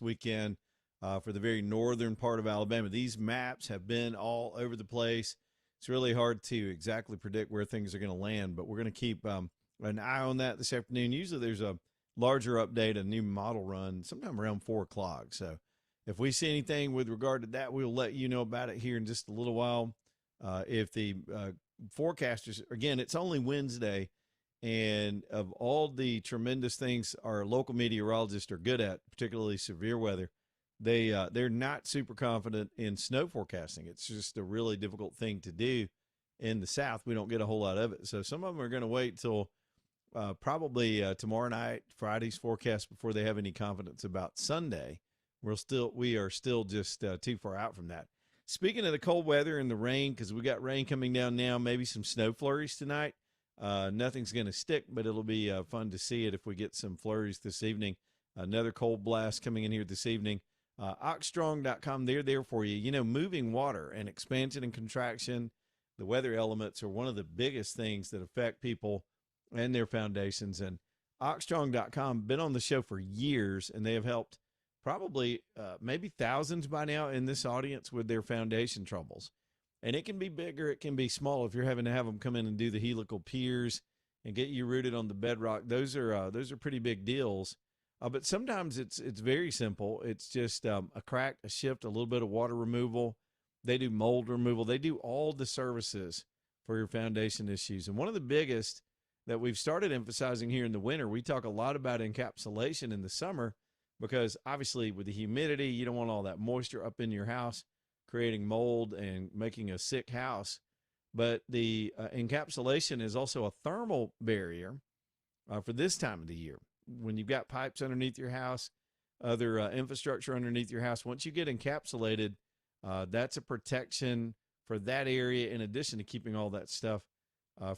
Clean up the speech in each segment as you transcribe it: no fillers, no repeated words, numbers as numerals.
weekend for the very northern part of Alabama. These maps have been all over the place. It's really hard to exactly predict where things are going to land, but we're going to keep an eye on that this afternoon. Usually there's a larger update, a new model run, sometime around 4 o'clock. So if we see anything with regard to that, we'll let you know about it here in just a little while. If the forecasters, again, it's only Wednesday, and of all the tremendous things our local meteorologists are good at, particularly severe weather, they're not super confident in snow forecasting. It's just a really difficult thing to do in the South. We don't get a whole lot of it. So some of them are going to wait till probably tomorrow night, Friday's forecast, before they have any confidence about Sunday. We are still just too far out from that. Speaking of the cold weather and the rain, because we got rain coming down now, maybe some snow flurries tonight. Nothing's going to stick, but it'll be fun to see it if we get some flurries this evening. Another cold blast coming in here this evening. Oxstrong.com, they're there for you. You know, moving water and expansion and contraction, the weather elements are one of the biggest things that affect people and their foundations. And Oxstrong.com, been on the show for years, and they have helped probably maybe thousands by now in this audience with their foundation troubles. And it can be big or it can be small. If you're having to have them come in and do the helical piers and get you rooted on the bedrock, those are pretty big deals. But sometimes it's very simple. It's just a crack, a shift, a little bit of water removal. They do mold removal. They do all the services for your foundation issues. And one of the biggest that we've started emphasizing here in the winter, we talk a lot about encapsulation in the summer because obviously with the humidity, you don't want all that moisture up in your house, creating mold and making a sick house. But the encapsulation is also a thermal barrier for this time of the year. When you've got pipes underneath your house, other infrastructure underneath your house, once you get encapsulated, that's a protection for that area in addition to keeping all that stuff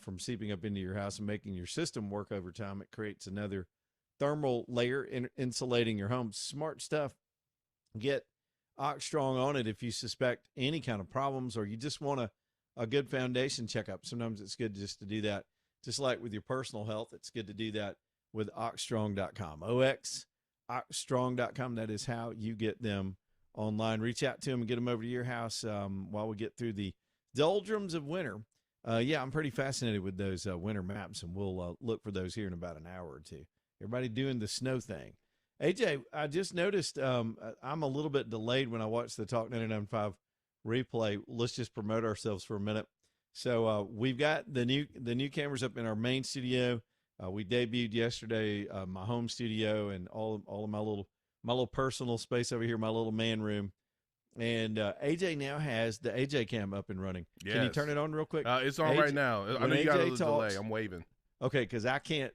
from seeping up into your house and making your system work over time. It creates another thermal layer insulating your home. Smart stuff. Get Oxstrong on it if you suspect any kind of problems or you just want a good foundation checkup. Sometimes it's good just to do that. Just like with your personal health, it's good to do that with Oxstrong.com. Oxstrong.com. That is how you get them online. Reach out to them and get them over to your house while we get through the doldrums of winter. Yeah, I'm pretty fascinated with those winter maps, and we'll look for those here in about an hour or two. Everybody doing the snow thing. AJ, I just noticed I'm a little bit delayed when I watch the Talk 99.5 replay. Let's just promote ourselves for a minute. So we've got the new cameras up in our main studio. We debuted yesterday my home studio and all of my little personal space over here, my little man room. And AJ now has the AJ cam up and running. Yes. Can you turn it on real quick? It's on right now. I know you got a little delay. I'm waving. Okay, because I can't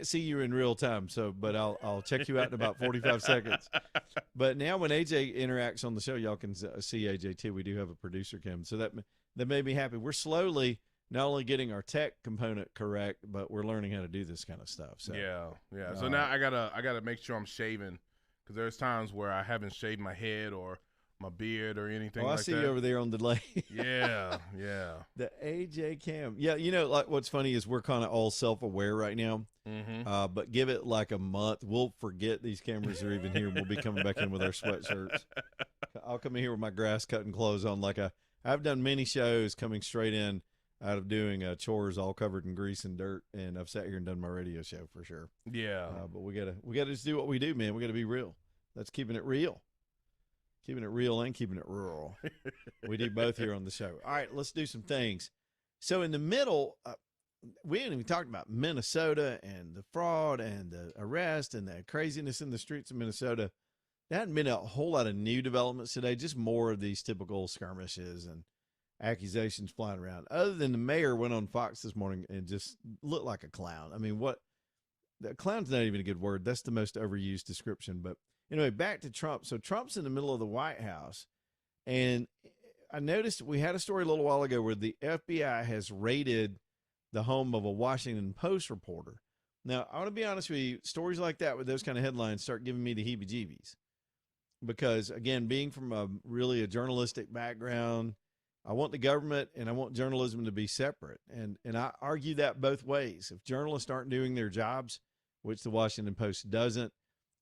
see you in real time. So, but I'll check you out in about 45 seconds. But now when AJ interacts on the show, y'all can see AJ too. We do have a producer cam, so that made me happy. We're slowly not only getting our tech component correct, but we're learning how to do this kind of stuff. So yeah. So now I gotta make sure I'm shaving because there's times where I haven't shaved my head or my beard or anything like that. I see you over there on the delay. Yeah. The AJ cam. Yeah, you know, like what's funny is we're kind of all self-aware right now. Mm-hmm. But give it like a month, we'll forget these cameras are even here. We'll be coming back in with our sweatshirts. I'll come in here with my grass cutting clothes on. I've done many shows coming straight in out of doing chores all covered in grease and dirt, and I've sat here and done my radio show for sure. Yeah. But we gotta just do what we do, man. We gotta be real. That's keeping it real. Keeping it real and keeping it rural. We do both here on the show. All right, let's do some things. So in the middle, we haven't even talked about Minnesota and the fraud and the arrest and the craziness in the streets of Minnesota. There hadn't been a whole lot of new developments today, just more of these typical skirmishes and accusations flying around. Other than the mayor went on Fox this morning and just looked like a clown. I mean, the clown's not even a good word. That's the most overused description. But anyway, back to Trump. So Trump's in the middle of the White House, and I noticed we had a story a little while ago where the FBI has raided the home of a Washington Post reporter. Now, I want to be honest with you, stories like that with those kind of headlines start giving me the heebie-jeebies. Because, again, being from a journalistic background, I want the government and I want journalism to be separate. And I argue that both ways. If journalists aren't doing their jobs, which the Washington Post doesn't,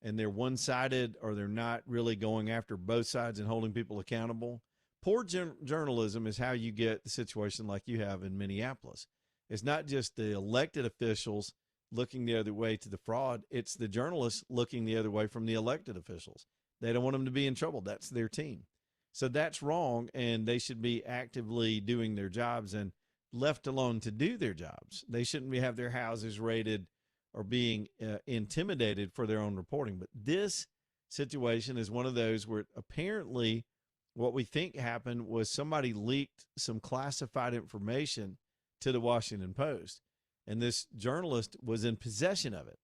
and they're one-sided, or they're not really going after both sides and holding people accountable. Poor journalism is how you get the situation like you have in Minneapolis. It's not just the elected officials looking the other way to the fraud. It's the journalists looking the other way from the elected officials. They don't want them to be in trouble. That's their team. So that's wrong, and they should be actively doing their jobs and left alone to do their jobs. They shouldn't have their houses raided or being intimidated for their own reporting. But this situation is one of those where apparently what we think happened was somebody leaked some classified information to the Washington Post, and this journalist was in possession of it.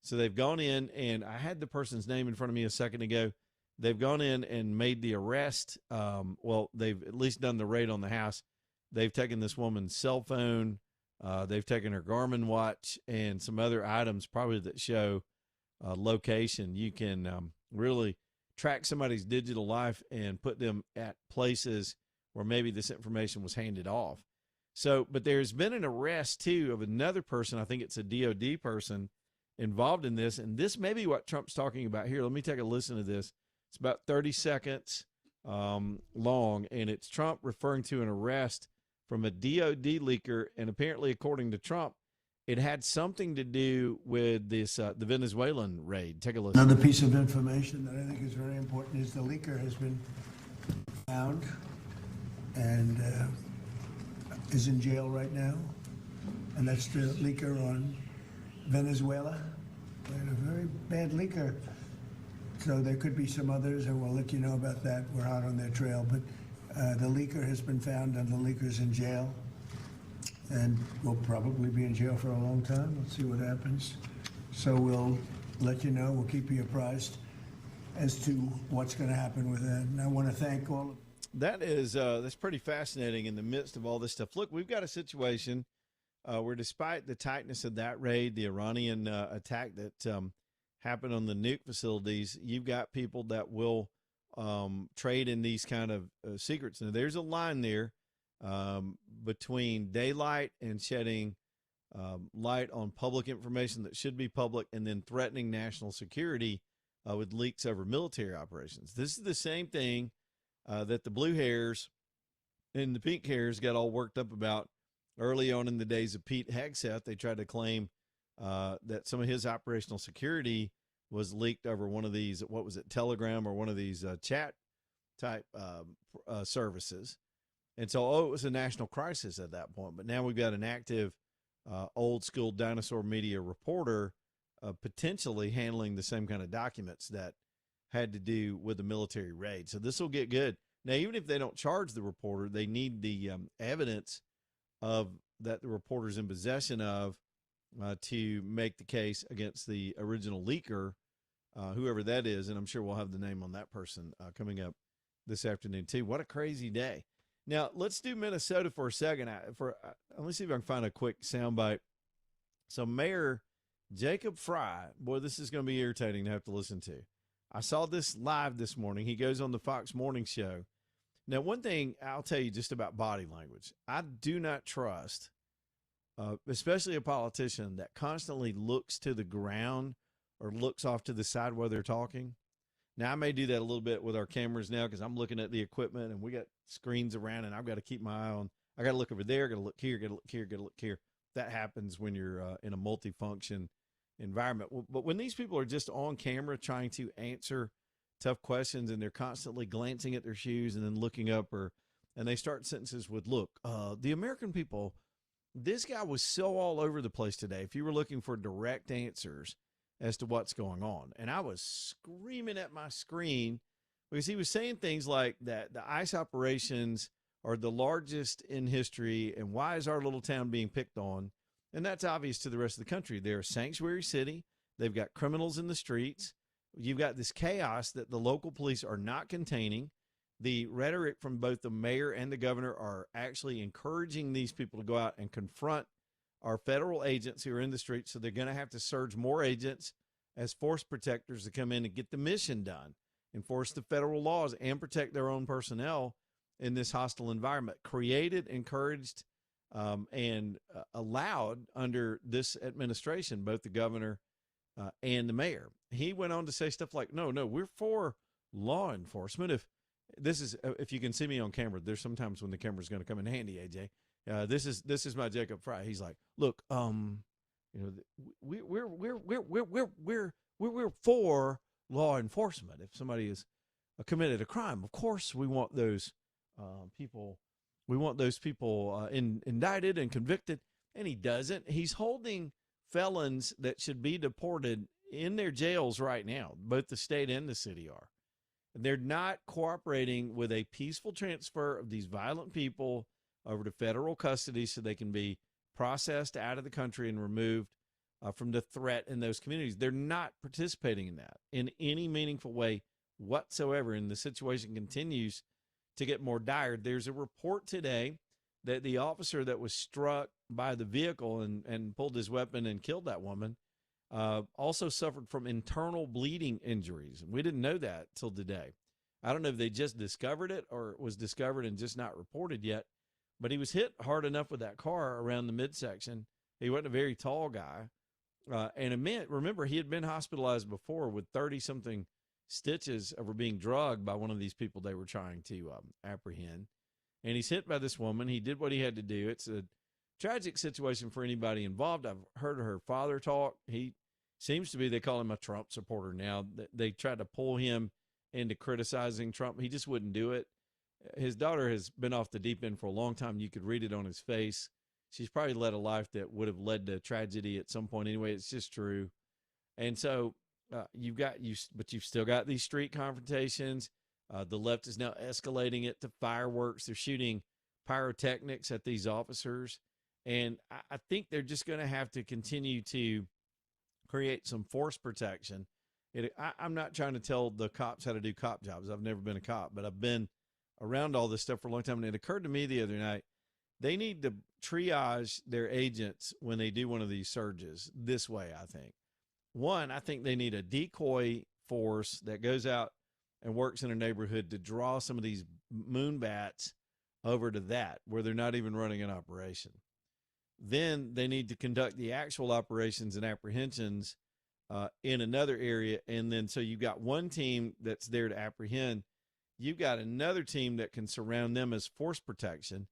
So they've gone in, and I had the person's name in front of me a second ago. They've gone in and made the arrest. Well, they've at least done the raid on the house. They've taken this woman's cell phone. They've taken her Garmin watch and some other items probably that show location. You can really track somebody's digital life and put them at places where maybe this information was handed off. So, but there's been an arrest, too, of another person. I think it's a DOD person involved in this. And this may be what Trump's talking about here. Let me take a listen to this. It's about 30 seconds long, and it's Trump referring to an arrest from a DOD leaker. And apparently, according to Trump, it had something to do with this the Venezuelan raid. Take a listen. Another piece of information that I think is very important is the leaker has been found and is in jail right now. And that's the leaker on Venezuela. They had a very bad leaker. So there could be some others, and we'll let you know about that. We're out on their trail. But the leaker has been found, and the leaker's in jail. And will probably be in jail for a long time. Let's see what happens. So we'll let you know. We'll keep you apprised as to what's going to happen with that. And I want to thank all of that is that's pretty fascinating in the midst of all this stuff. Look, we've got a situation where despite the tightness of that raid, the Iranian attack that happened on the nuke facilities, you've got people that will trade in these kind of secrets. Now, there's a line there between daylight and shedding light on public information that should be public, and then threatening national security with leaks over military operations. This is the same thing that the blue hairs and the pink hairs got all worked up about early on in the days of Pete Hegseth. They tried to claim that some of his operational security was leaked over one of these, what was it, Telegram or one of these chat type services. And so, it was a national crisis at that point. But now we've got an active old school dinosaur media reporter potentially handling the same kind of documents that had to do with the military raid. So this will get good. Now, even if they don't charge the reporter, they need the evidence of that the reporter's in possession of to make the case against the original leaker, whoever that is. And I'm sure we'll have the name on that person coming up this afternoon too. What a crazy day. Now, let's do Minnesota for a second. Let me see if I can find a quick soundbite. So Mayor Jacob Fry, boy, this is going to be irritating to have to listen to. I saw this live this morning. He goes on the Fox Morning Show. Now, one thing I'll tell you just about body language, I do not trust, especially a politician that constantly looks to the ground or looks off to the side while they're talking. Now, I may do that a little bit with our cameras now because I'm looking at the equipment and we got screens around, and I've got to keep my eye on. I got to look over there, got to look here, got to look here, got to look here. That happens when you're in a multifunction environment. But when these people are just on camera trying to answer tough questions and they're constantly glancing at their shoes and then looking up, and they start sentences with, look, the American people, this guy was so all over the place today. If you were looking for direct answers as to what's going on, and I was screaming at my screen because he was saying things like that the ICE operations are the largest in history, and why is our little town being picked on? And that's obvious to the rest of the country. They're a sanctuary city. They've got criminals in the streets. You've got this chaos that the local police are not containing. The rhetoric from both the mayor and the governor are actually encouraging these people to go out and confront our federal agents who are in the streets. So they're going to have to surge more agents as force protectors to come in and get the mission done, enforce the federal laws, and protect their own personnel in this hostile environment, created, encouraged, and allowed under this administration, both the governor and the mayor. He went on to say stuff like, no, we're for law enforcement. If you can see me on camera, there's sometimes when the camera's going to come in handy, AJ. This is my Jacob Fry. He's like, look, we're for law enforcement. If somebody has committed a crime, of course we want those people. We want those people indicted and convicted. And he doesn't. He's holding felons that should be deported in their jails right now. Both the state and the city are. They're not cooperating with a peaceful transfer of these violent people over to federal custody so they can be processed out of the country and removed from the threat in those communities. They're not participating in that in any meaningful way whatsoever, and the situation continues to get more dire. There's a report today that the officer that was struck by the vehicle and pulled his weapon and killed that woman also suffered from internal bleeding injuries. We didn't know that till today. I don't know if they just discovered it or it was discovered and just not reported yet, but he was hit hard enough with that car around the midsection. He wasn't a very tall guy. Remember, he had been hospitalized before with 30-something stitches over being drugged by one of these people they were trying to apprehend. And he's hit by this woman. He did what he had to do. It's a tragic situation for anybody involved. I've heard her father talk. He seems to be, they call him a Trump supporter now. They tried to pull him into criticizing Trump. He just wouldn't do it. His daughter has been off the deep end for a long time. You could read it on his face. She's probably led a life that would have led to tragedy at some point anyway. It's just true. And so but you've still got these street confrontations. The left is now escalating it to fireworks. They're shooting pyrotechnics at these officers. And I think they're just going to have to continue to create some force protection. I'm not trying to tell the cops how to do cop jobs. I've never been a cop, but I've been around all this stuff for a long time. And it occurred to me the other night, they need to triage their agents when they do one of these surges this way, I think. One, I think they need a decoy force that goes out and works in a neighborhood to draw some of these moon bats over to that, where they're not even running an operation. Then they need to conduct the actual operations and apprehensions in another area. And then so you've got one team that's there to apprehend. You've got another team that can surround them as force protection.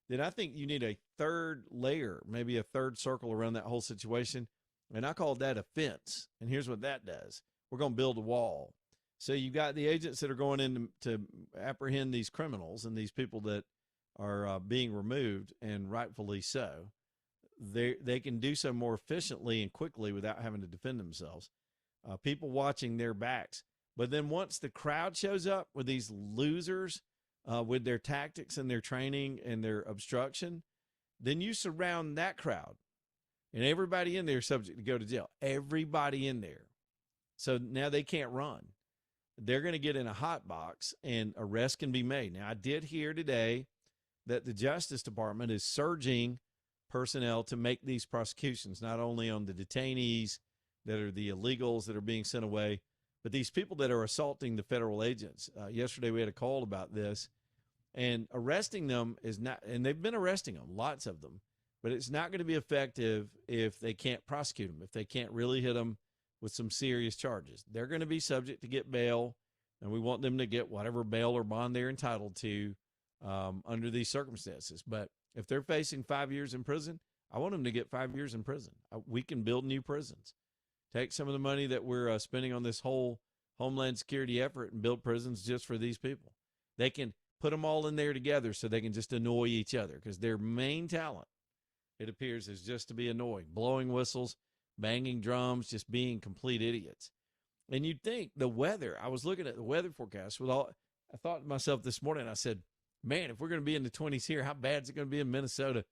Then I think you need a third layer, maybe a third circle around that whole situation. And I call that a fence. And here's what that does. We're going to build a wall. So you've got the agents that are going in to apprehend these criminals and these people that are being removed, and rightfully so. They can do so more efficiently and quickly without having to defend themselves. People watching their backs. But then once the crowd shows up with these losers with their tactics and their training and their obstruction, then you surround that crowd. And everybody in there is subject to go to jail. Everybody in there. So now they can't run. They're going to get in a hot box and arrests can be made. Now, I did hear today that the Justice Department is surging personnel to make these prosecutions, not only on the detainees that are the illegals that are being sent away, but these people that are assaulting the federal agents. Yesterday we had a call about this, and arresting them is not, and they've been arresting them, lots of them, but it's not going to be effective if they can't prosecute them, if they can't really hit them with some serious charges. They're going to be subject to get bail, and we want them to get whatever bail or bond they're entitled to under these circumstances. But if they're facing 5 years in prison, I want them to get 5 years in prison. We can build new prisons. Take some of the money that we're spending on this whole Homeland Security effort and build prisons just for these people. They can put them all in there together so they can just annoy each other, because their main talent, it appears, is just to be annoying, blowing whistles, banging drums, just being complete idiots. And you'd think the weather, I was looking at the weather forecast with all, I thought to myself this morning, I said, man, if we're going to be in the 20s here, how bad is it going to be in Minnesota?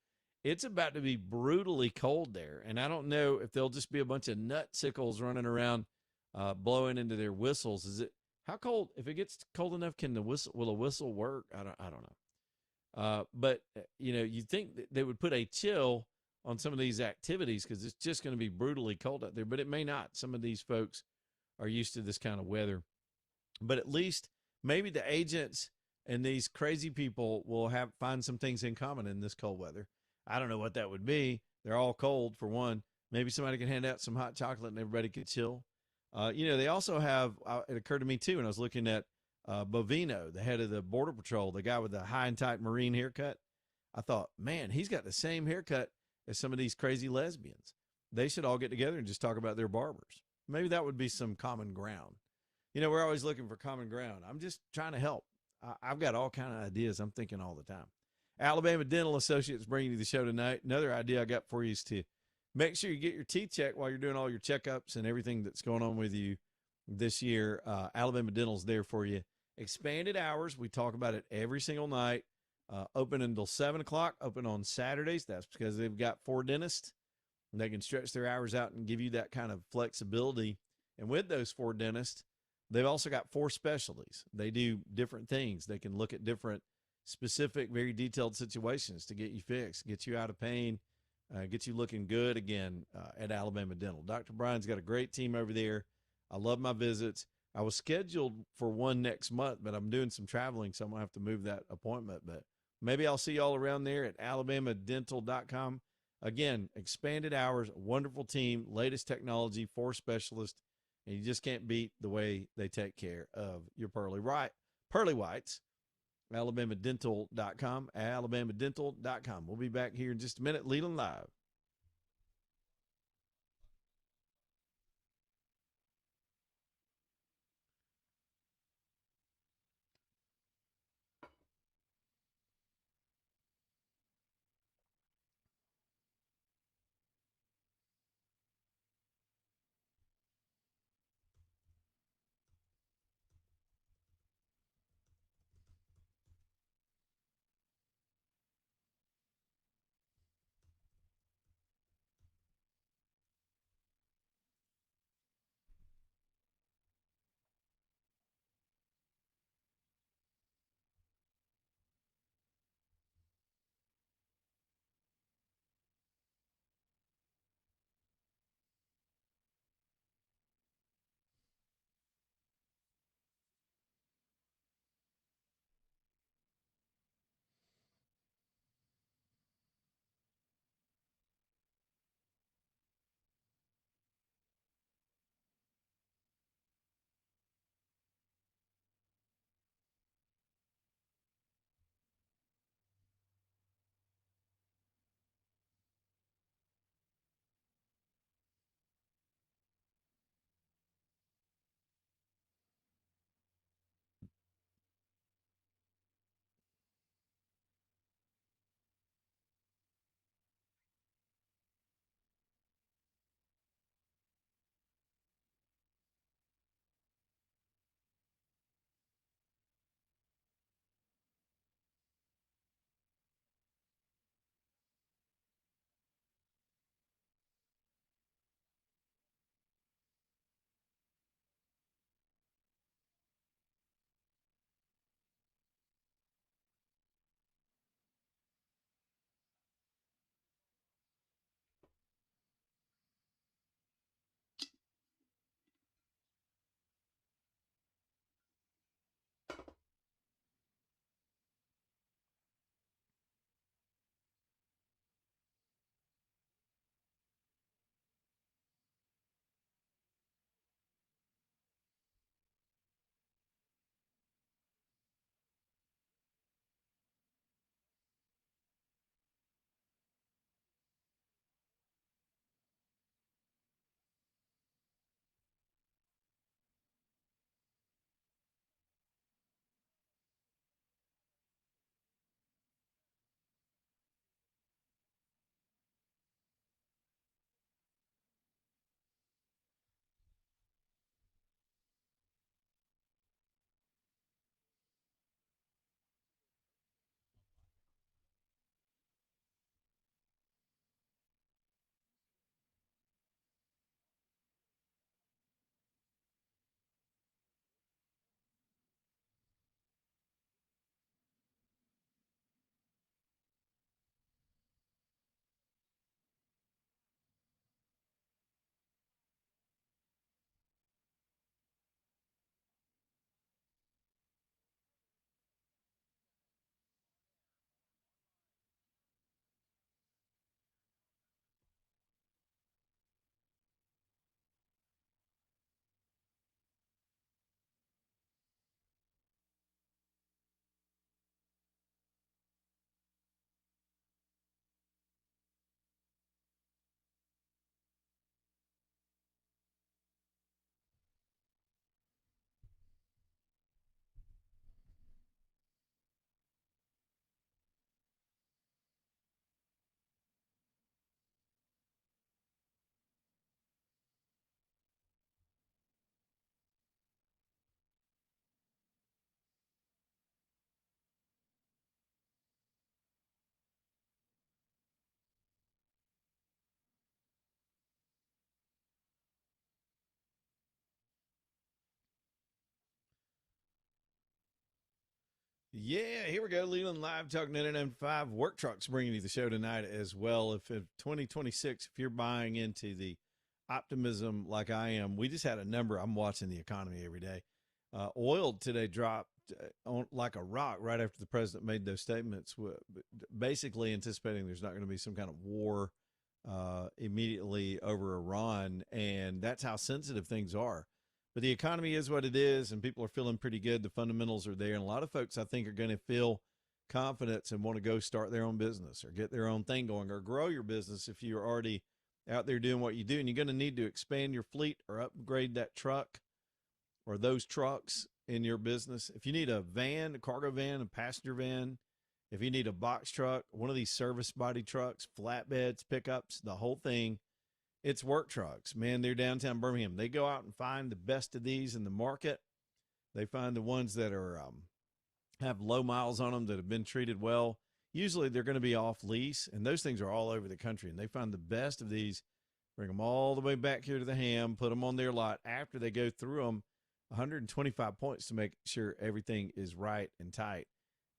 It's about to be brutally cold there. And I don't know if there'll just be a bunch of nutsickles running around blowing into their whistles. Is it, how cold, if it gets cold enough, will a whistle work? I don't know. But, you know, you'd think that they would put a chill on some of these activities because it's just going to be brutally cold out there, but it may not. Some of these folks are used to this kind of weather. But at least maybe the agents and these crazy people will find some things in common in this cold weather. I don't know what that would be. They're all cold, for one. Maybe somebody can hand out some hot chocolate and everybody could chill. They also have, it occurred to me too when I was looking at Bovino, the head of the Border Patrol, the guy with the high and tight Marine haircut. I thought, man, he's got the same haircut as some of these crazy lesbians. They should all get together and just talk about their barbers. Maybe that would be some common ground. We're always looking for common ground. I'm just trying to help. I've got all kind of ideas. I'm thinking all the time. Alabama Dental Associates bringing you the show tonight. Another idea I got for you is to make sure you get your teeth checked while you're doing all your checkups and everything that's going on with you this year. Alabama Dental's there for you. Expanded hours. We talk about it every single night. Open until 7 o'clock. Open on Saturdays. That's because they've got 4 dentists. And they can stretch their hours out and give you that kind of flexibility. And with those 4 dentists, they've also got 4 specialties. They do different things. They can look at different specific, very detailed situations to get you fixed, get you out of pain, get you looking good again at Alabama Dental. Dr. Brian's got a great team over there. I love my visits. I was scheduled for one next month, but I'm doing some traveling, so I'm going to have to move that appointment. But maybe I'll see you all around there at alabamadental.com. Again, expanded hours, wonderful team, latest technology, 4 specialists, and you just can't beat the way they take care of your pearly whites. alabamadental.com, alabamadental.com. We'll be back here in just a minute, Leland Live. Yeah, here we go. Leland Live Talk 99.5. Work Trucks bringing you the show tonight as well. If in 2026, if you're buying into the optimism like I am, we just had a number. I'm watching the economy every day. Oil today dropped on like a rock right after the president made those statements, basically anticipating there's not going to be some kind of war immediately over Iran. And that's how sensitive things are. But the economy is what it is, and people are feeling pretty good. The fundamentals are there. And a lot of folks, I think, are going to feel confidence and want to go start their own business or get their own thing going or grow your business if you're already out there doing what you do. And you're going to need to expand your fleet or upgrade that truck or those trucks in your business. If you need a van, a cargo van, a passenger van, if you need a box truck, one of these service body trucks, flatbeds, pickups, the whole thing, it's Work Trucks. Man, they're downtown Birmingham. They go out and find the best of these in the market. They find the ones that are have low miles on them that have been treated well. Usually they're going to be off lease, and those things are all over the country. And they find the best of these, bring them all the way back here to the Ham, put them on their lot after they go through them, 125 points to make sure everything is right and tight.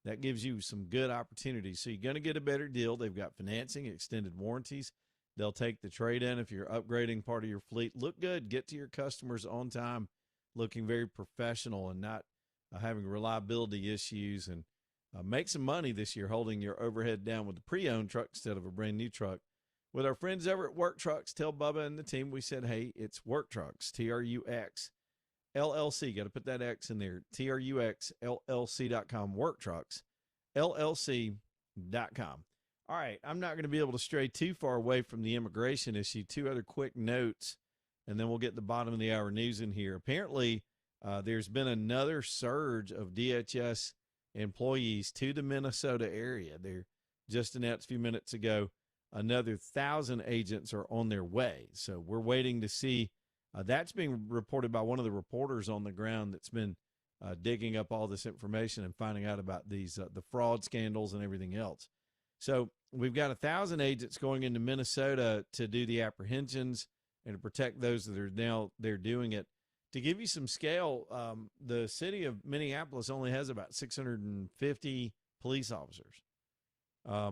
That gives you some good opportunities. So you're going to get a better deal. They've got financing, extended warranties. They'll take the trade in if you're upgrading part of your fleet. Look good. Get to your customers on time, looking very professional and not having reliability issues. And make some money this year holding your overhead down with a pre-owned truck instead of a brand new truck. With our friends over at Work Trucks, tell Bubba and the team we said, hey, it's Work Trucks, TRUX, LLC. Got to put that X in there, TRUX, LLC.com, Work Trucks, LLC.com. All right, I'm not going to be able to stray too far away from the immigration issue. Two other quick notes, and then we'll get the bottom of the hour news in here. Apparently, there's been another surge of DHS employees to the Minnesota area. They're just announced a few minutes ago, another 1,000 agents are on their way. So we're waiting to see. That's being reported by one of the reporters on the ground that's been digging up all this information and finding out about these the fraud scandals and everything else. So we've got 1,000 agents going into Minnesota to do the apprehensions and to protect those that are now they're doing it. To give you some scale, the city of Minneapolis only has about 650 police officers.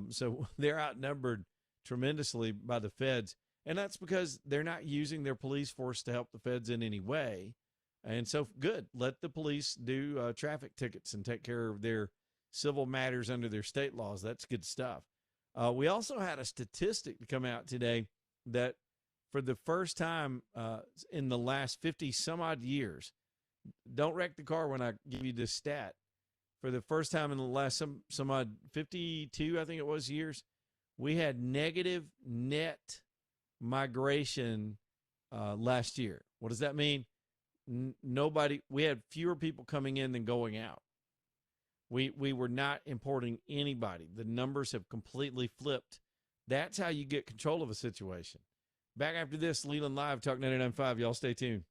So they're outnumbered tremendously by the feds. And that's because they're not using their police force to help the feds in any way. And so good, let the police do traffic tickets and take care of their civil matters under their state laws. That's good stuff. We also had a statistic to come out today that for the first time in the last 50 some odd years, don't wreck the car when I give you this stat. For the first time in the last some odd 52, I think it was, years, we had negative net migration last year. What does that mean? We had fewer people coming in than going out. We were not importing anybody. The numbers have completely flipped. That's how you get control of a situation. Back after this, Leland Live, Talk 99.5. Y'all stay tuned.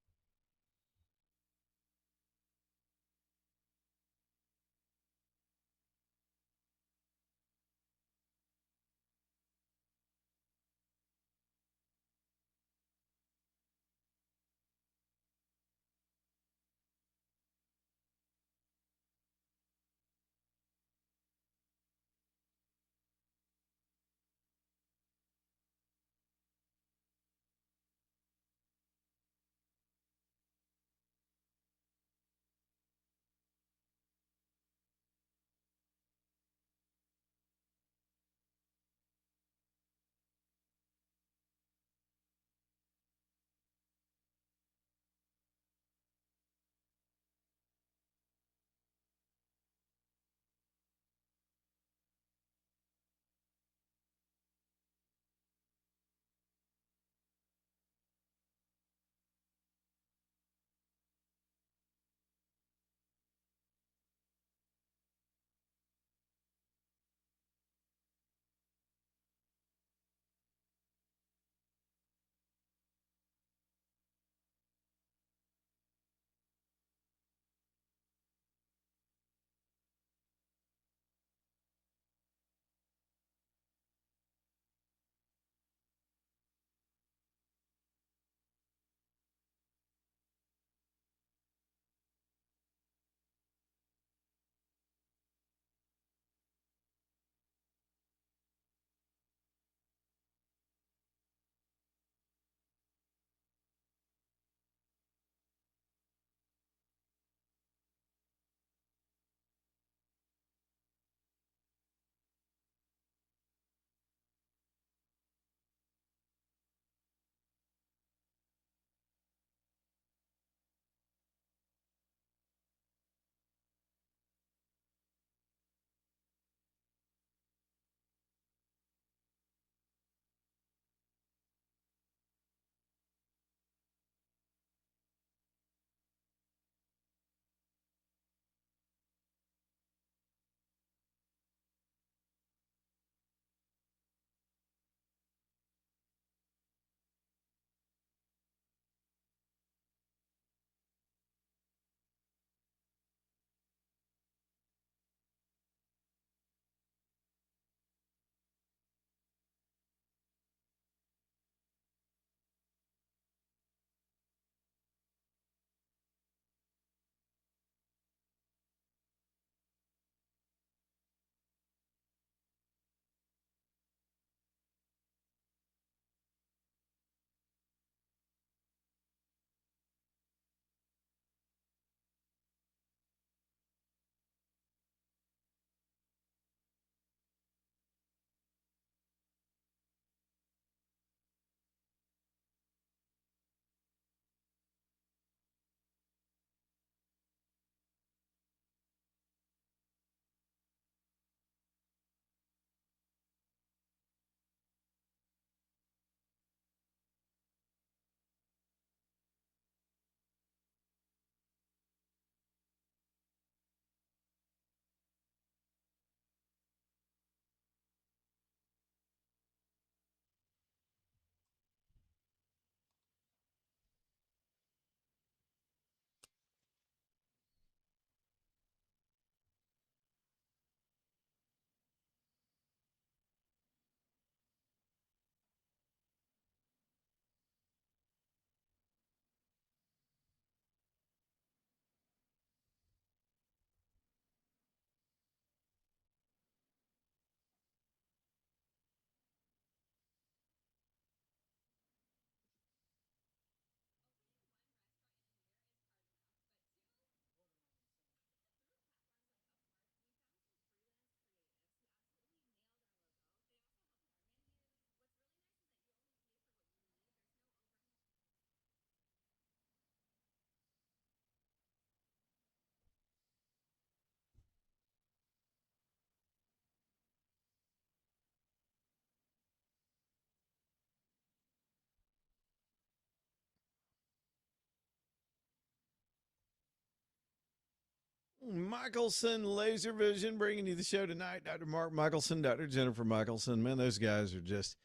Michelson Laser Vision bringing you the show tonight. Dr. Mark Michelson, Dr. Jennifer Michelson. Man, those guys are just,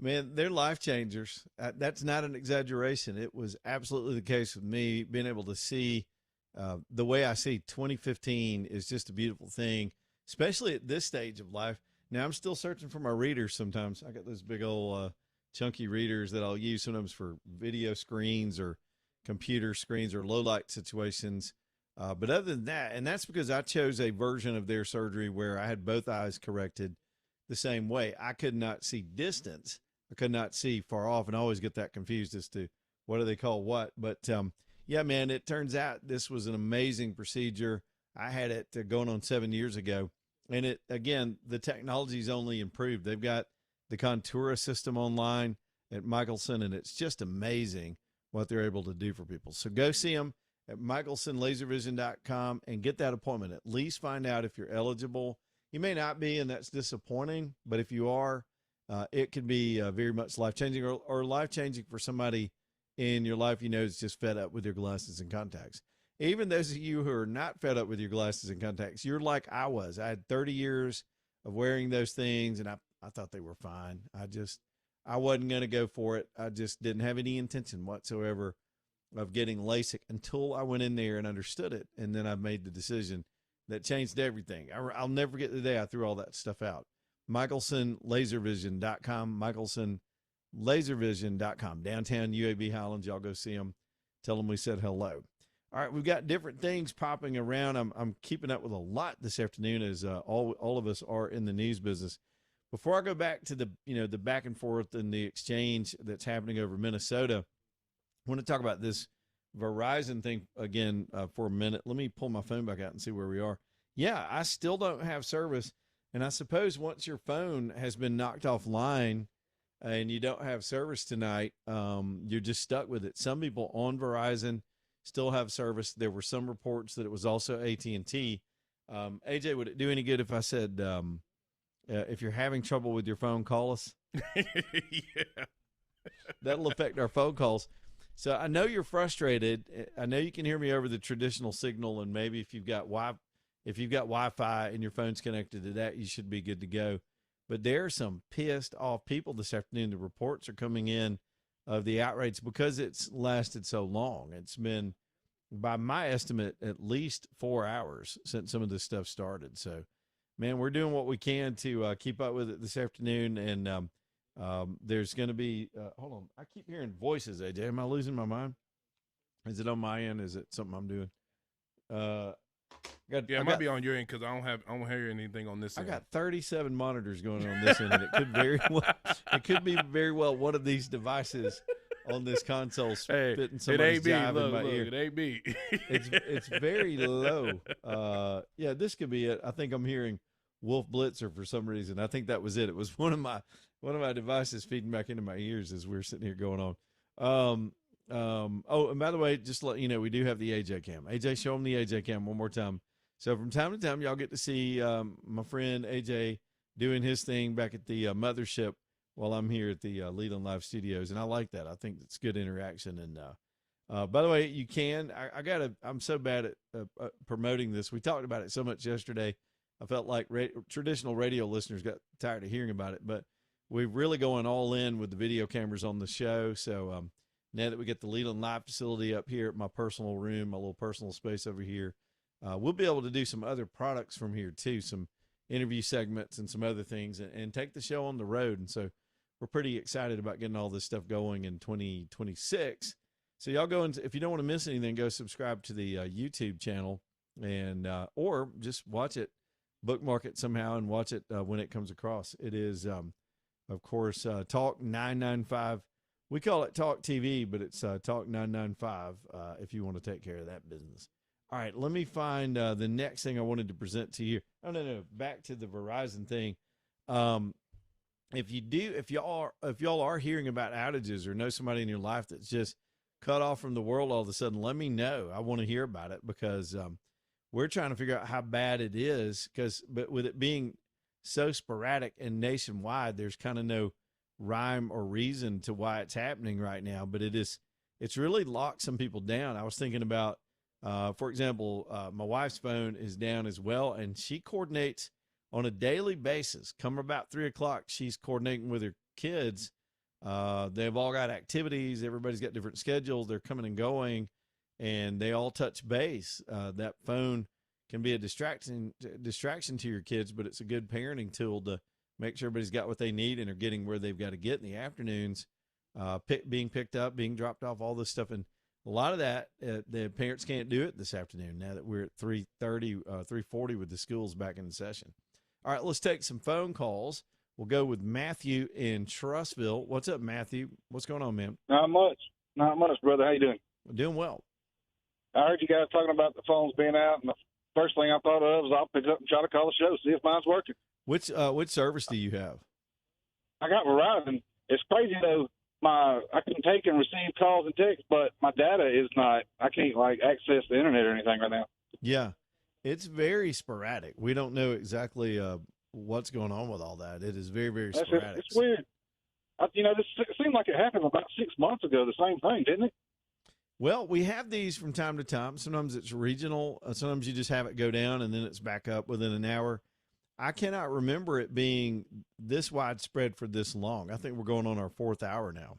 man, they're life changers. That's not an exaggeration. It was absolutely the case with me. Being able to see the way I see 2015 is just a beautiful thing, especially at this stage of life. Now, I'm still searching for my readers sometimes. I got those big old chunky readers that I'll use sometimes for video screens or computer screens or low light situations. But other than that, and that's because I chose a version of their surgery where I had both eyes corrected the same way. I could not see distance. I could not see far off, and I always get that confused as to what do they call what. But yeah, man, it turns out this was an amazing procedure. I had it going on 7 years ago. And it, again, the technology's only improved. They've got the Contura system online at Michelson, and it's just amazing what they're able to do for people. So go see them at michelsonlaservision.com and get that appointment. At least find out if you're eligible. You may not be, and that's disappointing, but if you are, it could be very much life-changing or life-changing for somebody in your life you know is just fed up with your glasses and contacts. Even those of you who are not fed up with your glasses and contacts, you're like I was. I had 30 years of wearing those things, and I thought they were fine. I wasn't going to go for it. I just didn't have any intention whatsoever of getting LASIK until I went in there and understood it, and then I made the decision that changed everything. I'll never forget the day I threw all that stuff out. michelsonlaservision.com, michelsonlaservision.com, downtown UAB Highlands. Y'all go see them. Tell them we said hello. All right, we've got different things popping around. I'm keeping up with a lot this afternoon, as all of us are in the news business. Before I go back to the back and forth and the exchange that's happening over Minnesota, I want to talk about this Verizon thing again for a minute. Let me pull my phone back out and see where we are. Yeah, I still don't have service, and I suppose once your phone has been knocked offline and you don't have service tonight, you're just stuck with it. Some people on Verizon still have service. There were some reports that it was also AT&T. AJ, would it do any good if I said, if you're having trouble with your phone, call us? Yeah. That'll affect our phone calls. So I know you're frustrated. I know you can hear me over the traditional signal, and maybe if you've got Wi-Fi and your phone's connected to that, you should be good to go. But there are some pissed off people this afternoon. The reports are coming in of the outrage because it's lasted so long. It's been, by my estimate, at least 4 hours since some of this stuff started. So, man, we're doing what we can to keep up with it this afternoon. And there's going to be, hold on, I keep hearing voices, AJ. Am I losing my mind? Is it on my end? Is it something I'm doing? It might be on your end because I don't hear anything on this end. I got 37 monitors going on this end, and it could be very well one of these devices on this console spitting somebody's jive in my ear. It ain't me. It's very low. Yeah, this could be it. I think I'm hearing Wolf Blitzer for some reason. I think that was it. It was one of my devices feeding back into my ears as we're sitting here going on. Oh, and by the way, just to let you know, we do have the AJ cam. AJ, show them the AJ cam one more time. So from time to time, y'all get to see my friend AJ doing his thing back at the mothership while I'm here at the Leland Live Studios, and I like that. I think it's good interaction. And by the way, you can. I'm so bad at promoting this. We talked about it so much yesterday. I felt like traditional radio listeners got tired of hearing about it, but we're really going all in with the video cameras on the show. So now that we get the Leland Live facility up here at my personal room, my little personal space over here, we'll be able to do some other products from here too, some interview segments and some other things, and take the show on the road. And so we're pretty excited about getting all this stuff going in 2026. So y'all go, and if you don't want to miss anything, go subscribe to the YouTube channel, and or just watch it, bookmark it somehow, and watch it when it comes across. It is, of course, Talk 995. We call it Talk TV, but it's Talk 995 if you want to take care of that business. All right, let me find the next thing I wanted to present to you. Oh, no, back to the Verizon thing. If y'all are hearing about outages or know somebody in your life that's just cut off from the world all of a sudden, let me know. I want to hear about it because we're trying to figure out how bad it is. But with it being so sporadic and nationwide, there's kind of no rhyme or reason to why it's happening right now. But it's really locked some people down. I was thinking about For example, my wife's phone is down as well, and she coordinates on a daily basis. Come about 3 o'clock, she's coordinating with her kids. They've all got activities. Everybody's got different schedules. They're coming and going, and they all touch base. That phone can be a distraction to your kids, but it's a good parenting tool to make sure everybody's got what they need and are getting where they've got to get in the afternoons, being picked up, being dropped off, all this stuff. And a lot of that, the parents can't do it this afternoon now that we're at 3:30, 3:40 with the schools back in session. All right, let's take some phone calls. We'll go with Matthew in Trussville. What's up, Matthew? What's going on, man? Not much, brother. How you doing? Doing well. I heard you guys talking about the phones being out, and the first thing I thought of was I'll pick up and try to call the show, see if mine's working. Which service do you have? I got Verizon. It's crazy though. I can take and receive calls and texts, but my data is not. I can't access the internet or anything right now. Yeah, it's very sporadic. We don't know exactly what's going on with all that. It is very, very sporadic. It's weird. This seemed like it happened about 6 months ago. The same thing, didn't it? Well, we have these from time to time. Sometimes it's regional. Sometimes you just have it go down and then it's back up within an hour. I cannot remember it being this widespread for this long. I think we're going on our 4th hour now.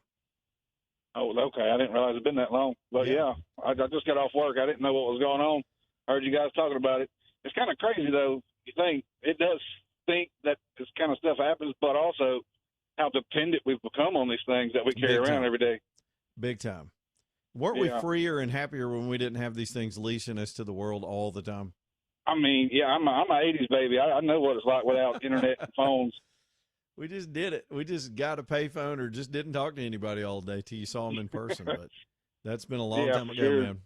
Oh, okay. I didn't realize it'd been that long. But yeah, I just got off work. I didn't know what was going on. I heard you guys talking about it. It's kind of crazy though. You think it does think that this kind of stuff happens, but also how dependent we've become on these things that we carry around every day. Big time. Weren't we freer and happier when we didn't have these things leashing us to the world all the time? I mean, yeah, I'm a 80s baby. I know what it's like without internet and phones. We just did it. We just got a payphone or just didn't talk to anybody all day till you saw them in person. But that's been a long time ago, man.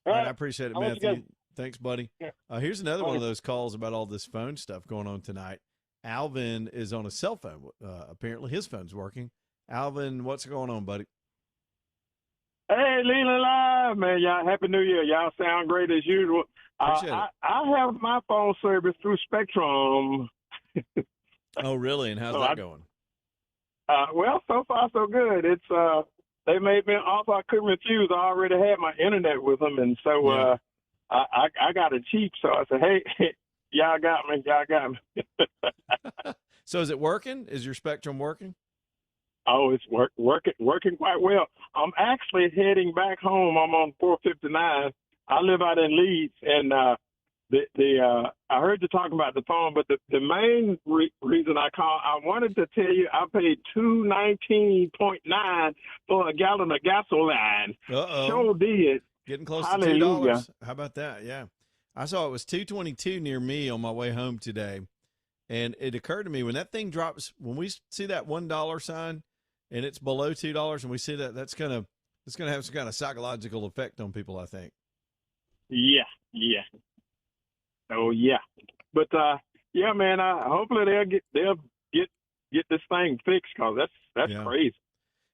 All right, I appreciate it, Matthew. Thanks, buddy. Yeah. Here's another one of those calls about all this phone stuff going on tonight. Alvin is on a cell phone. Apparently his phone's working. Alvin, what's going on, buddy? Hey, Leland Live, man. Y'all, Happy New Year. Y'all sound great as usual. I have my phone service through Spectrum. Oh, really? And how's that going? Well, so far so good. It's they made me an offer I couldn't refuse. I already had my internet with them, and so I got it cheap. So I said, hey, y'all got me. Y'all got me. So is it working? Is your Spectrum working? Oh, it's working quite well. I'm actually heading back home. I'm on 459. I live out in Leeds, and I heard you talking about the phone, but the main reason I called, I wanted to tell you I paid $2.19 for a gallon of gasoline. Sure did. Getting close to $2. How about that? Yeah, I saw it was $2.22 near me on my way home today, and it occurred to me when that thing drops, when we see that $1 sign and it's below $2, and we see that, it's gonna have some kind of psychological effect on people, I think. Yeah. Oh yeah, but yeah, man. Hopefully they'll get this thing fixed, because that's crazy.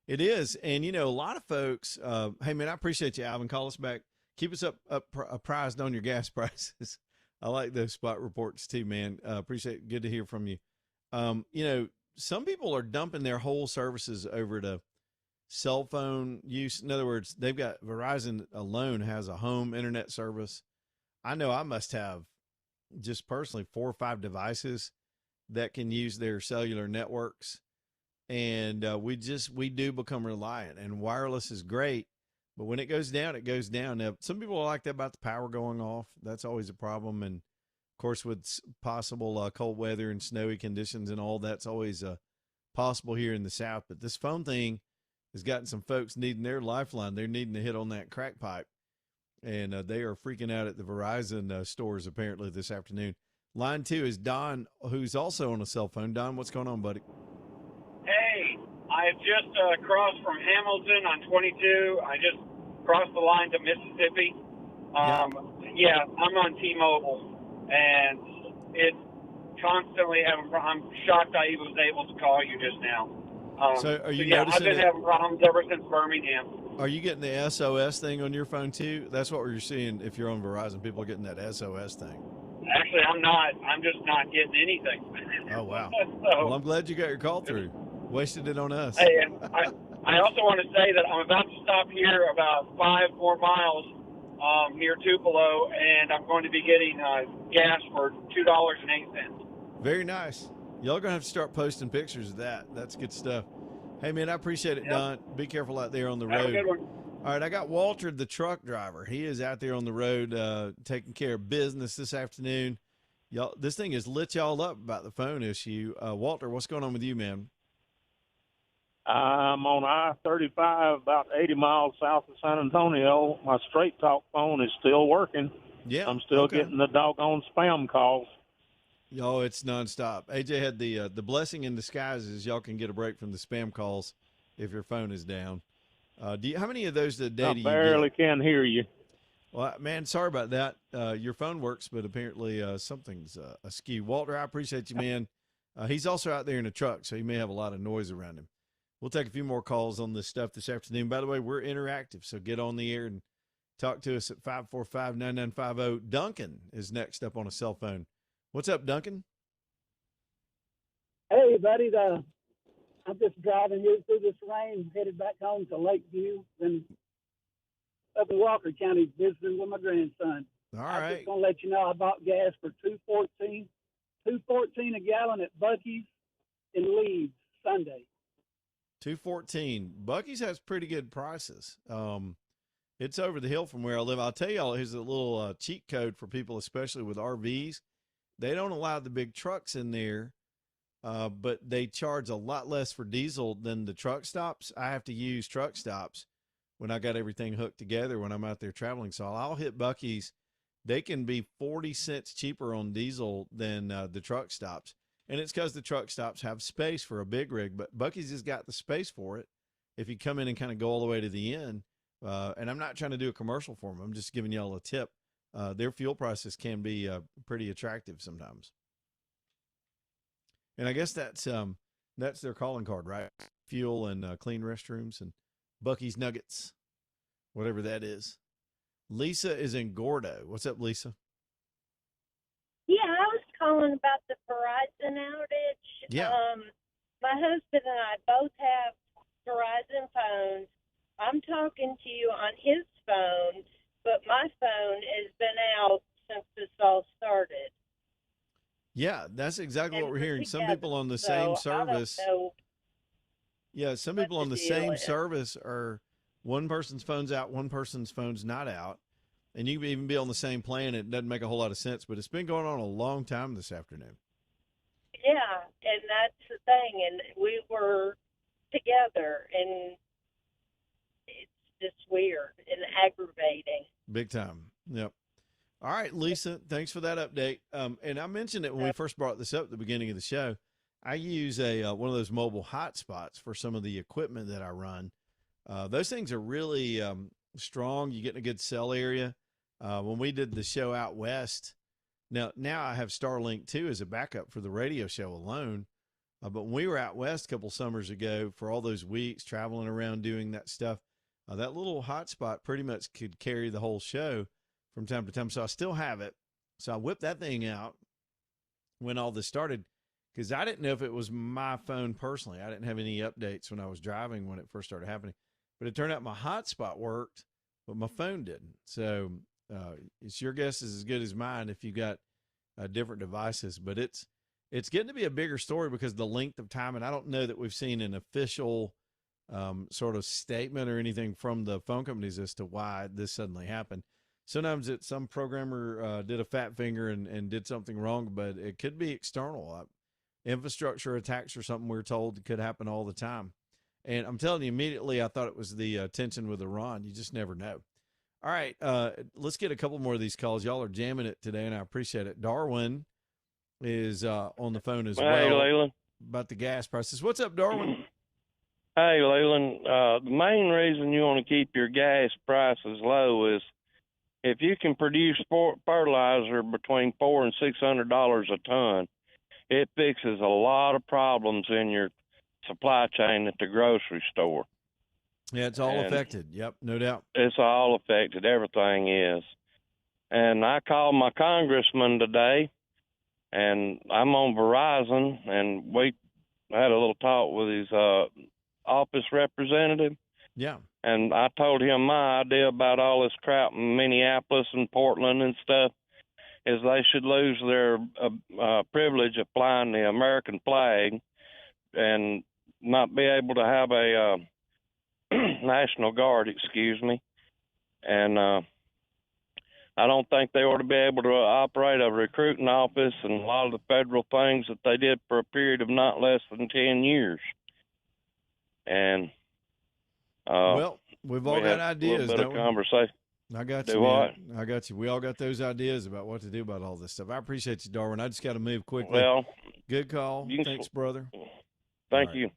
It is, and a lot of folks. Hey, man, I appreciate you, Alvin. Call us back. Keep us apprised on your gas prices. I like those spot reports too, man. Appreciate it. Good to hear from you. Some people are dumping their whole services over to cell phone use. In other words, they've got Verizon alone has a home internet service. I know I must have just personally 4 or 5 devices that can use their cellular networks. And we do become reliant, and wireless is great, but when it goes down, it goes down. Now, some people are like that about the power going off. That's always a problem. And of course, with possible cold weather and snowy conditions and all, that's always possible here in the South. But this phone thing has gotten some folks needing their lifeline. They're needing to hit on that crack pipe. And they are freaking out at the Verizon stores apparently this afternoon. Line 2 is Don, who's also on a cell phone. Don, what's going on, buddy? Hey, I just crossed from Hamilton on 22. I just crossed the line to Mississippi. Yeah, I'm on T-Mobile, and it's constantly having. I'm shocked I was able to call you just now. So are you noticing? I've been having problems ever since Birmingham. Are you getting the SOS thing on your phone too? That's what we're seeing if you're on Verizon. People are getting that SOS thing. Actually, I'm not. I'm just not getting anything. Oh, wow. So, well, I'm glad you got your call through. Wasted it on us. Hey, and I also want to say that I'm about to stop here about 5 more miles near Tupelo, and I'm going to be getting gas for $2.08. Very nice. Y'all gonna have to start posting pictures of that. That's good stuff. Hey man, I appreciate it, Yep. Don. Be careful out there on the Have a road. good one. All right, I got Walter, the truck driver. He is out there on the road taking care of business this afternoon. Y'all, this thing has lit y'all up about the phone issue. Walter, what's going on with you, man? I'm on I-35 about 80 miles south of San Antonio. My straight talk phone is still working. Yeah, I'm still getting the doggone spam calls. Oh, it's nonstop. AJ had the blessing in disguise is y'all can get a break from the spam calls if your phone is down. How many of those a day I do you barely get? can hear you. Well, man, sorry about that. Your phone works, but apparently something's askew. Walter, I appreciate you, man. He's also out there in a truck, so he may have a lot of noise around him. We'll take a few more calls on this stuff this afternoon. By the way, we're interactive, so get on the air and talk to us at 545-9950. Duncan is next up on a cell phone. What's up, Duncan? Hey, buddy. I'm just driving here through this rain, headed back home to Lakeview, then up in Walker County visiting with my grandson. All I'm right. just gonna let you know I bought gas for $2.14 a gallon at Bucky's in Leeds Sunday. $2.14. Bucky's has pretty good prices. It's over the hill from where I live. I'll tell y'all, here's a little cheat code for people, especially with RVs. They don't allow the big trucks in there, but they charge a lot less for diesel than the truck stops. I have to use truck stops when I got everything hooked together when I'm out there traveling. So I'll hit Bucky's. They can be 40 cents cheaper on diesel than the truck stops. And it's because the truck stops have space for a big rig, but Bucky's has got the space for it. If you come in and kind of go all the way to the end, and I'm not trying to do a commercial for them, I'm just giving y'all a tip. Their fuel prices can be pretty attractive sometimes. And I guess that's their calling card, right? Fuel and clean restrooms and Bucky's Nuggets, whatever that is. Lisa is in Gordo. What's up, Lisa? Yeah, I was calling about the Verizon outage. Yeah. My husband and I both have Verizon phones. I'm talking to you on his phone, but my phone has been out since this all started. Yeah, that's exactly And what we're we're hearing. Some together, people on the so same I service. don't know Yeah, some what people the on the deal same is. service are one person's phone's out, one person's phone's not out. And you can even be on the same plan. It doesn't make a whole lot of sense, but it's been going on a long time this afternoon. Yeah, and that's the thing. And we were together, and it's just weird and aggravating. Big time. Yep. All right, Lisa, thanks for that update. And I mentioned it when we first brought this up at the beginning of the show. I use one of those mobile hotspots for some of the equipment that I run. Those things are really strong. You get in a good cell area. When we did the show out west, now I have Starlink too as a backup for the radio show alone. But when we were out west a couple summers ago for all those weeks traveling around doing that stuff, that little hotspot pretty much could carry the whole show from time to time. So I still have it. So I whipped that thing out when all this started because I didn't know if it was my phone personally. I didn't have any updates when I was driving when it first started happening. But it turned out my hotspot worked, but my phone didn't. So it's your guess is as good as mine if you got different devices. But it's getting to be a bigger story because the length of time, and I don't know that we've seen an official sort of statement or anything from the phone companies as to why this suddenly happened. Sometimes it's some programmer did a fat finger and did something wrong, but it could be external. Infrastructure attacks or something we're told could happen all the time. And I'm telling you, immediately I thought it was the tension with Iran. You just never know. All right, let's get a couple more of these calls. Y'all are jamming it today, and I appreciate it. Darwin is on the phone as well. Hey, Leland. About the gas prices. What's up, Darwin? Hey, Leland. The main reason you want to keep your gas prices low is if you can produce fertilizer between $400 and $600 a ton, it fixes a lot of problems in your supply chain at the grocery store. Yeah, it's all affected. Yep, no doubt. It's all affected. Everything is. And I called my congressman today, and I'm on Verizon, and we had a little talk with his office representative. Yeah. And I told him my idea about all this crap in Minneapolis and Portland and stuff is they should lose their privilege of flying the American flag and not be able to have a National Guard, excuse me. And I don't think they ought to be able to operate a recruiting office and a lot of the federal things that they did for a period of not less than 10 years. And well, we've all got ideas, a little bit of conversation. I got Do you, what? man. I got you. We all got those ideas about what to do about all this stuff. I appreciate you, Darwin. I just got to move quickly. Well, good call. Thanks, brother. Thank you.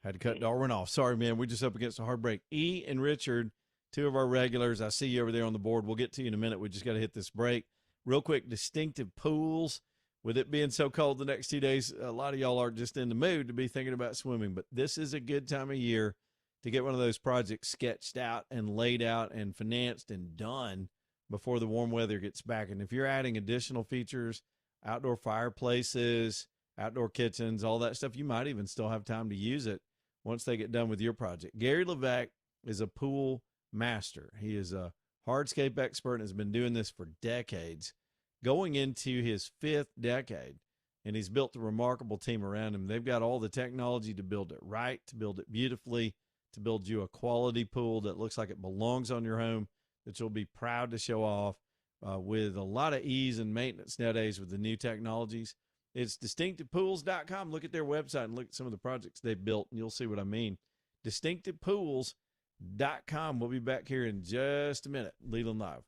Had to cut Darwin off. Sorry, man. We're just up against a hard break. E and Richard, two of our regulars. I see you over there on the board. We'll get to you in a minute. We just got to hit this break. Real quick, distinctive pools. With it being so cold the next 2 days, a lot of y'all are just in the mood to be thinking about swimming. But this is a good time of year to get one of those projects sketched out and laid out and financed and done before the warm weather gets back. And if you're adding additional features, outdoor fireplaces, outdoor kitchens, all that stuff, you might even still have time to use it once they get done with your project. Gary Levesque is a pool master. He is a hardscape expert and has been doing this for decades, going into his 5th decade. And he's built a remarkable team around him. They've got all the technology to build it right, to build it beautifully, to build you a quality pool that looks like it belongs on your home, that you'll be proud to show off with a lot of ease and maintenance nowadays with the new technologies. It's distinctivepools.com. Look at their website and look at some of the projects they've built, and you'll see what I mean. Distinctivepools.com. We'll be back here in just a minute. Leland Live.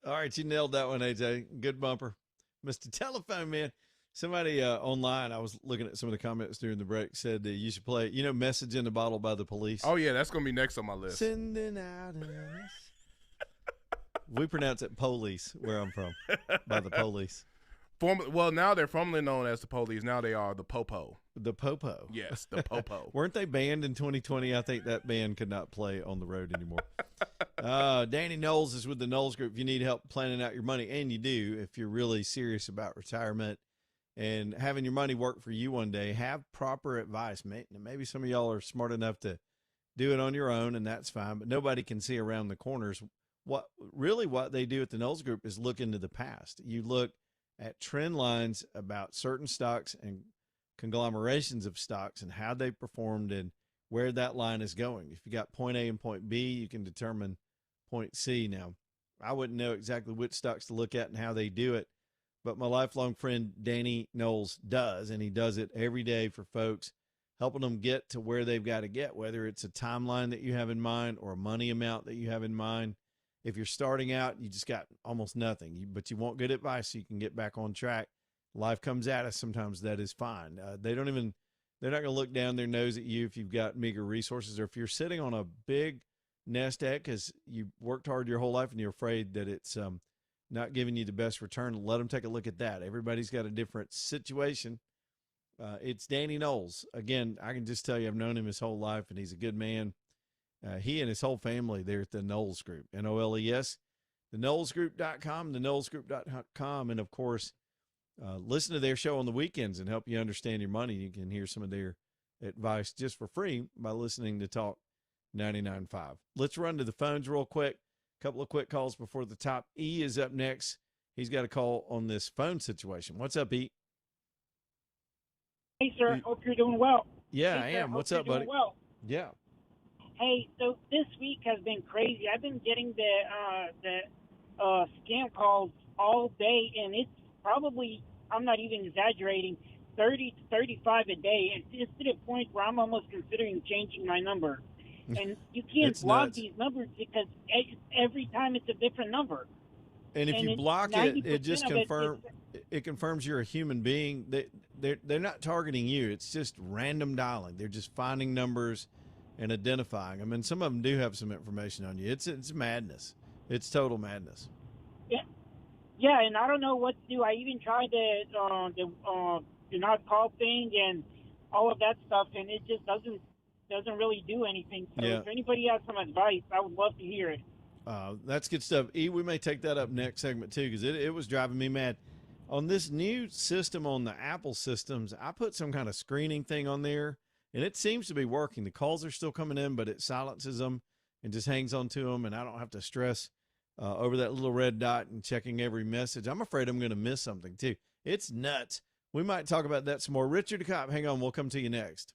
All right, you nailed that one, AJ. Good bumper. Mr. Telephone Man. Somebody online, I was looking at some of the comments during the break, said that you should play, Message in the Bottle by the Police. Oh, yeah, that's going to be next on my list. Sending out we pronounce it police where I'm from, by the Police. Well, now they're formerly known as the Police. Now they are the Popo. The Popo. Yes, the Popo. Weren't they banned in 2020? I think that band could not play on the road anymore. Danny Knowles is with the Knowles Group. If you need help planning out your money, and you do, if you're really serious about retirement and having your money work for you one day, have proper advice. Maybe some of y'all are smart enough to do it on your own, and that's fine, but nobody can see around the corners. What they do at the Knowles Group is look into the past. You look at trend lines about certain stocks and conglomerations of stocks and how they performed and where that line is going. If you got point A and point B, you can determine point C. Now, I wouldn't know exactly which stocks to look at and how they do it, but my lifelong friend Danny Knowles does, and he does it every day for folks, helping them get to where they've got to get, whether it's a timeline that you have in mind or a money amount that you have in mind. If you're starting out, you just got almost nothing, but you want good advice so you can get back on track. Life comes at us. Sometimes that is fine. They're not going to look down their nose at you if you've got meager resources, or if you're sitting on a big nest egg because you worked hard your whole life and you're afraid that it's not giving you the best return. Let them take a look at that. Everybody's got a different situation. It's Danny Knowles. Again, I can just tell you I've known him his whole life, and he's a good man. He and his whole family there at the Knowles Group, Knowles, theknowlesgroup.com, theknowlesgroup.com, and, of course, listen to their show on the weekends and help you understand your money. You can hear some of their advice just for free by listening to Talk 99.5. Let's run to the phones real quick. A couple of quick calls before the top. E is up next. He's got a call on this phone situation. What's up, E? Hey, sir. Hope you're doing well. Yeah, hey, I am. Sir, What's up, buddy? Well. Yeah. Hey, so this week has been crazy. I've been getting the scam calls all day, and it's probably, I'm not even exaggerating, 30 to 35 a day. It's to the point where I'm almost considering changing my number. And you can't block these numbers because every time it's a different number. And if you block it, it just confirms you're a human being. They're not targeting you. It's just random dialing. They're just finding numbers and identifying them. And some of them do have some information on you. It's madness. It's total madness. Yeah, and I don't know what to do. I even tried the do not call thing and all of that stuff, and it just doesn't really do anything. So if anybody has some advice, I would love to hear it. That's good stuff. E, we may take that up next segment too, because it was driving me mad. On this new system on the Apple systems, I put some kind of screening thing on there, and it seems to be working. The calls are still coming in, but it silences them and just hangs on to them, and I don't have to stress over that little red dot and checking every message. I'm afraid I'm going to miss something too. It's nuts. We might talk about that some more. Richard DeCopp, hang on. We'll come to you next.